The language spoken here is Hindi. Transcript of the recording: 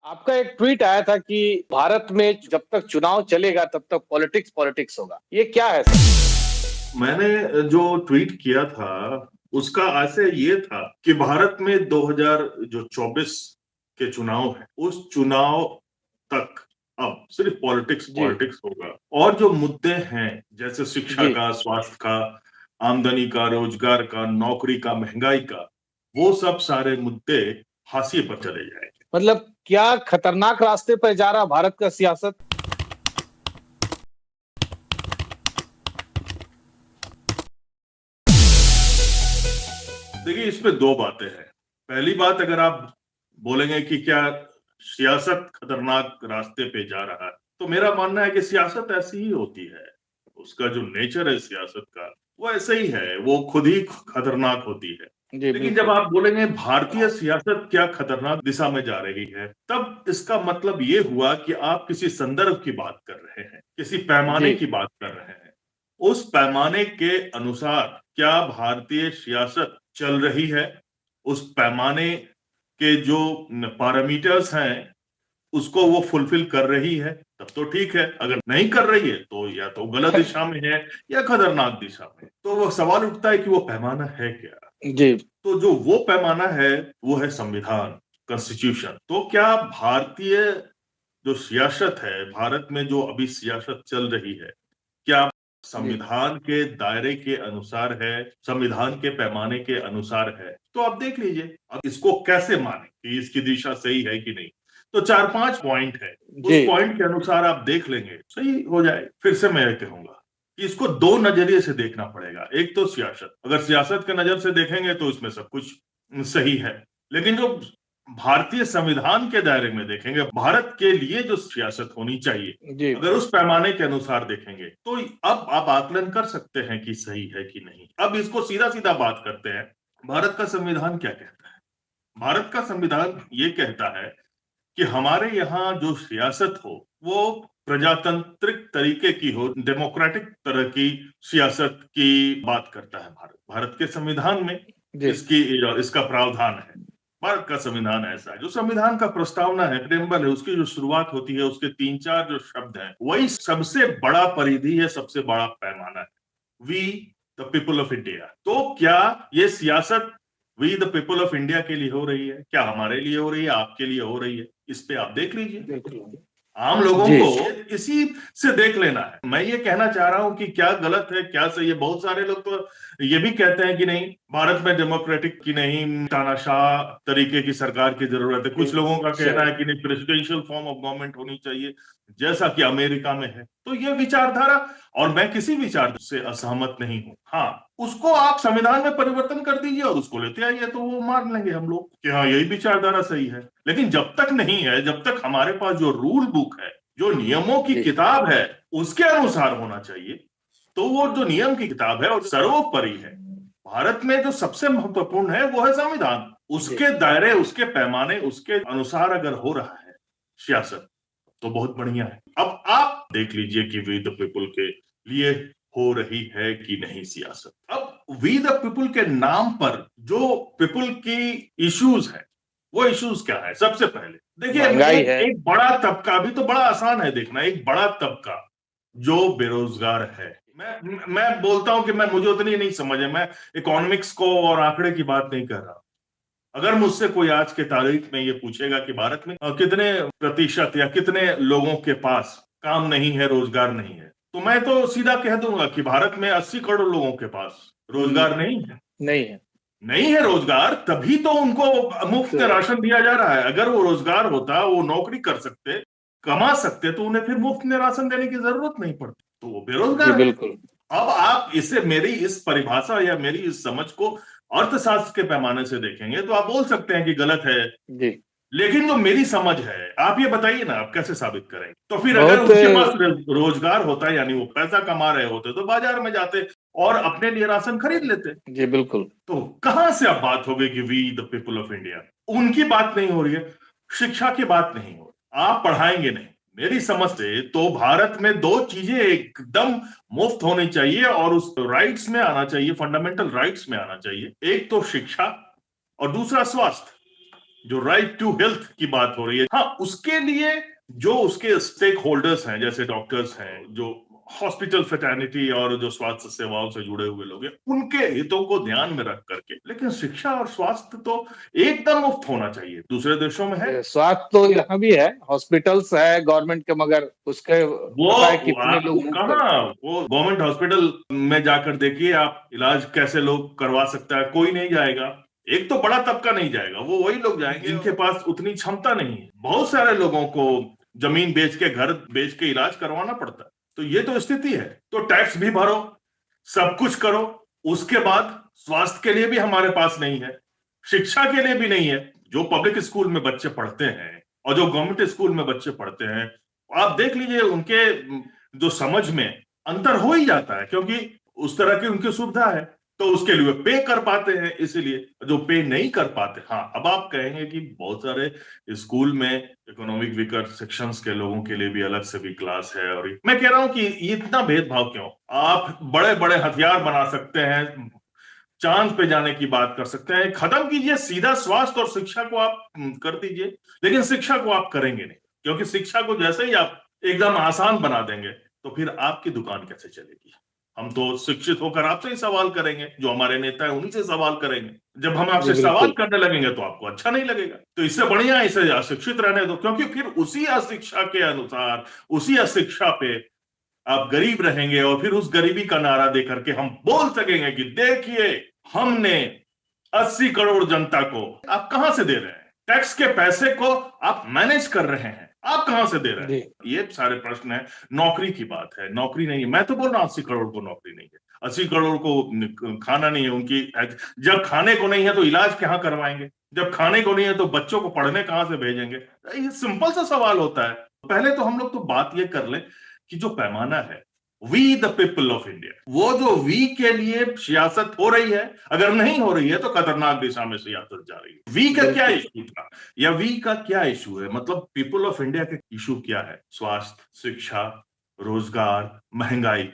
आपका एक ट्वीट आया था कि भारत में जब तक चुनाव चलेगा तब तक पॉलिटिक्स पॉलिटिक्स होगा। ये क्या है सर? मैंने जो ट्वीट किया था उसका आशय ये था कि भारत में 2024 के चुनाव है, उस चुनाव तक अब सिर्फ पॉलिटिक्स जी पॉलिटिक्स होगा और जो मुद्दे हैं जैसे शिक्षा जी। का, स्वास्थ्य का, आमदनी का, रोजगार का, नौकरी का, महंगाई का, वो सब सारे मुद्दे हाशिए पर चले जाएंगे। मतलब क्या खतरनाक रास्ते पर जा रहा भारत का सियासत? देखिए, इसमें दो बातें हैं। पहली बात, अगर आप बोलेंगे कि क्या सियासत खतरनाक रास्ते पे जा रहा है, तो मेरा मानना है कि सियासत ऐसी ही होती है। उसका जो नेचर है सियासत का, वो ऐसे ही है, वो खुद ही खतरनाक होती है। जी लेकिन जब बिल्कुल। आप बोलेंगे भारतीय सियासत क्या खतरनाक दिशा में जा रही है, तब इसका मतलब ये हुआ कि आप किसी संदर्भ की बात कर रहे हैं, किसी पैमाने जी की बात कर रहे हैं। उस पैमाने के अनुसार क्या भारतीय सियासत चल रही है, उस पैमाने के जो पैरामीटर्स हैं उसको वो फुलफिल कर रही है, तब तो ठीक है। अगर नहीं कर रही है तो या तो गलत दिशा में है या खतरनाक दिशा में। तो वो सवाल उठता है कि वो पैमाना है क्या। जी तो जो वो पैमाना है वो है संविधान, कॉन्स्टिट्यूशन। तो क्या भारतीय जो सियासत है, भारत में जो अभी सियासत चल रही है, क्या जी संविधान के दायरे के अनुसार है, संविधान के पैमाने के अनुसार है? तो आप देख लीजिए, अब इसको कैसे माने कि इसकी दिशा सही है कि नहीं। तो 4-5 पॉइंट है, जी उस पॉइंट के अनुसार आप देख लेंगे, सही हो जाए। फिर से मैं कहूंगा कि इसको दो नजरिए से देखना पड़ेगा। एक तो सियासत, अगर सियासत के नजर से देखेंगे तो इसमें सब कुछ सही है। लेकिन जो भारतीय संविधान के दायरे में देखेंगे, भारत के लिए जो सियासत होनी चाहिए, जी अगर उस पैमाने के अनुसार देखेंगे, तो अब आप आकलन कर सकते हैं कि सही है कि नहीं। अब इसको सीधा सीधा बात करते हैं, भारत का संविधान क्या कहता है। भारत का संविधान ये कहता है कि हमारे यहाँ जो सियासत हो वो प्रजातांत्रिक तरीके की हो, डेमोक्रेटिक तरह की सियासत की बात करता है। भारत भारत के संविधान में जी इसकी इसका प्रावधान है। भारत का संविधान ऐसा है, जो संविधान का प्रस्तावना है, प्रेम्बल है, उसकी जो शुरुआत होती है, उसके 3-4 जो शब्द हैं, वही सबसे बड़ा परिधि है, सबसे बड़ा पैमाना है। We the people of India. तो क्या ये सियासत we the people of India के लिए हो रही है? क्या हमारे लिए हो रही है, आपके लिए हो रही है? इस पे आप देख लीजिए। बिल्कुल। आम लोगों जी को इसी से देख लेना है। मैं ये कहना चाह रहा हूं कि क्या गलत है, क्या सही है। बहुत सारे लोग तो ये भी कहते हैं कि नहीं, भारत में डेमोक्रेटिक की नहीं, तानाशाह तरीके की सरकार की जरूरत है। कुछ लोगों का कहना है कि नहीं, प्रेसिडेंशियल फॉर्म ऑफ गवर्नमेंट होनी चाहिए, जैसा कि अमेरिका में है। तो ये विचारधारा, और मैं किसी विचार से असहमत नहीं हूं। हाँ, उसको आप संविधान में परिवर्तन कर दीजिए और उसको लेते आइए, तो वो मान लेंगे हम लोग कि हाँ, यही विचारधारा सही है। लेकिन जब तक नहीं है, जब तक हमारे पास जो रूल बुक है, जो नियमों की जी किताब है, उसके अनुसार होना चाहिए। तो वो जो नियम की किताब है और सर्वोपरि है, भारत में जो सबसे महत्वपूर्ण है वो है संविधान। जी उसके दायरे, उसके पैमाने, उसके अनुसार अगर हो रहा है सियासत, तो बहुत बढ़िया है। अब आप देख लीजिए कि वी द पीपल के लिए हो रही है कि नहीं सियासत। अब वी द पीपल के नाम पर जो पीपल की इश्यूज है, वो इश्यूज क्या है? सबसे पहले देखिए, महंगाई एक है। एक बड़ा तबका, अभी तो बड़ा आसान है देखना, एक बड़ा तबका जो बेरोजगार है। मैं बोलता हूं कि मुझे उतनी नहीं समझ है, मैं इकोनॉमिक्स को और आंकड़े की बात नहीं कर रहा। अगर मुझसे कोई आज के तारीख में ये पूछेगा कि भारत में कितने प्रतिशत या कितने लोगों के पास काम नहीं है, रोजगार नहीं है, तो मैं तो सीधा कह दूंगा कि भारत में 80 करोड़ लोगों के पास रोजगार नहीं है। नहीं है। नहीं है रोजगार, तभी तो उनको मुफ्त तो राशन दिया जा रहा है। अगर वो रोजगार होता, वो नौकरी कर सकते, कमा सकते, तो उन्हें फिर मुफ्त में राशन देने की जरूरत नहीं पड़ती। तो वो जी बेरोजगार है। बिल्कुल। अब आप इसे, मेरी इस परिभाषा या मेरी इस समझ को अर्थशास्त्र के पैमाने से देखेंगे तो आप बोल सकते हैं कि गलत है। जी लेकिन जो मेरी समझ है, आप ये बताइए ना, आप कैसे साबित करेंगे? तो फिर अगर बहुत। उनके पास रोजगार होता, यानी वो पैसा कमा रहे होते, तो बाजार में जाते और अपने लिए राशन खरीद लेते। जी बिल्कुल। तो कहां से अब बात हो गई कि we the people of India? उनकी बात नहीं हो रही है, शिक्षा की बात नहीं हो रही, आप पढ़ाएंगे नहीं। मेरी समझ से तो भारत में दो चीजें एकदम मुफ्त होनी चाहिए और उस राइट्स में आना चाहिए, फंडामेंटल राइट्स में आना चाहिए। एक तो शिक्षा और दूसरा स्वास्थ्य। जो राइट टू हेल्थ की बात हो रही है, हाँ, उसके लिए जो उसके स्टेक होल्डर्स हैं, जैसे डॉक्टर्स हैं, जो हॉस्पिटल फ्रेटर्निटी और जो स्वास्थ्य सेवाओं से जुड़े हुए लोग हैं, उनके हितों को ध्यान में रख करके। लेकिन शिक्षा और स्वास्थ्य तो एकदम मुफ्त होना चाहिए, दूसरे देशों में है। स्वास्थ्य तो यहाँ भी है, हॉस्पिटल्स है गवर्नमेंट के, मगर उसके पता है वो कितने लोग आपको मुफ्त करते कहाँ, हैं। वो गवर्नमेंट हॉस्पिटल में जाकर देखिए आप, इलाज कैसे लोग करवा सकता है, कोई नहीं जाएगा। एक तो बड़ा तबका नहीं जाएगा, वो वही लोग जाएंगे जिनके पास उतनी क्षमता नहीं है। बहुत सारे लोगों को जमीन बेच के, घर बेच के इलाज करवाना पड़ता है। तो ये तो स्थिति है। तो टैक्स भी भरो, सब कुछ करो, उसके बाद स्वास्थ्य के लिए भी हमारे पास नहीं है, शिक्षा के लिए भी नहीं है। जो पब्लिक स्कूल में बच्चे पढ़ते हैं और जो गवर्नमेंट स्कूल में बच्चे पढ़ते हैं, आप देख लीजिए उनके जो समझ में अंतर हो ही जाता है, क्योंकि उस तरह की उनकी सुविधा है, तो उसके लिए पे कर पाते हैं। इसीलिए जो पे नहीं कर पाते, हाँ, अब आप कहेंगे कि बहुत सारे स्कूल में इकोनॉमिक वीकर सेक्शंस के लोगों के लिए भी अलग से भी क्लास है। और मैं कह रहा हूं कि ये इतना भेदभाव क्यों? आप बड़े बड़े हथियार बना सकते हैं, चांद पे जाने की बात कर सकते हैं, खत्म कीजिए सीधा स्वास्थ्य और शिक्षा को आप कर दीजिए। लेकिन शिक्षा को आप करेंगे नहीं, क्योंकि शिक्षा को जैसे ही आप एकदम आसान बना देंगे, तो फिर आपकी दुकान कैसे चलेगी? हम तो शिक्षित होकर आपसे ही सवाल करेंगे, जो हमारे नेता है उन्हीं से सवाल करेंगे। जब हम जी आपसे सवाल बिल्कुल। करने लगेंगे तो आपको अच्छा नहीं लगेगा। तो इससे बढ़िया इसे अशिक्षित रहने दो, क्योंकि फिर उसी अशिक्षा के अनुसार, उसी अशिक्षा पे आप गरीब रहेंगे, और फिर उस गरीबी का नारा दे करके हम बोल सकेंगे कि देखिए, हमने 80 करोड़ जनता को, आप कहां से दे रहे हैं? टैक्स के पैसे को आप मैनेज कर रहे हैं, आप कहां से दे रहे जी हैं? ये सारे प्रश्न है। नौकरी की बात है, नौकरी नहीं है। मैं तो बोल रहा हूं 80 करोड़ को नौकरी नहीं है, 80 करोड़ को खाना नहीं है उनकी। जब खाने को नहीं है तो इलाज कहां करवाएंगे? जब खाने को नहीं है तो बच्चों को पढ़ने कहां से भेजेंगे? ये सिंपल सा सवाल होता है। पहले तो हम लोग तो बात ये कर लें कि जो पैमाना है, we the people of India, वो जो वी के लिए सियासत हो रही है, अगर नहीं हो रही है तो खतरनाक दिशा में सियासत जा रही है। वी का क्या बिल्कुल। इशू था, या वी का क्या इशू है? मतलब पीपल ऑफ इंडिया का इशू क्या है? स्वास्थ्य, शिक्षा, रोजगार, महंगाई।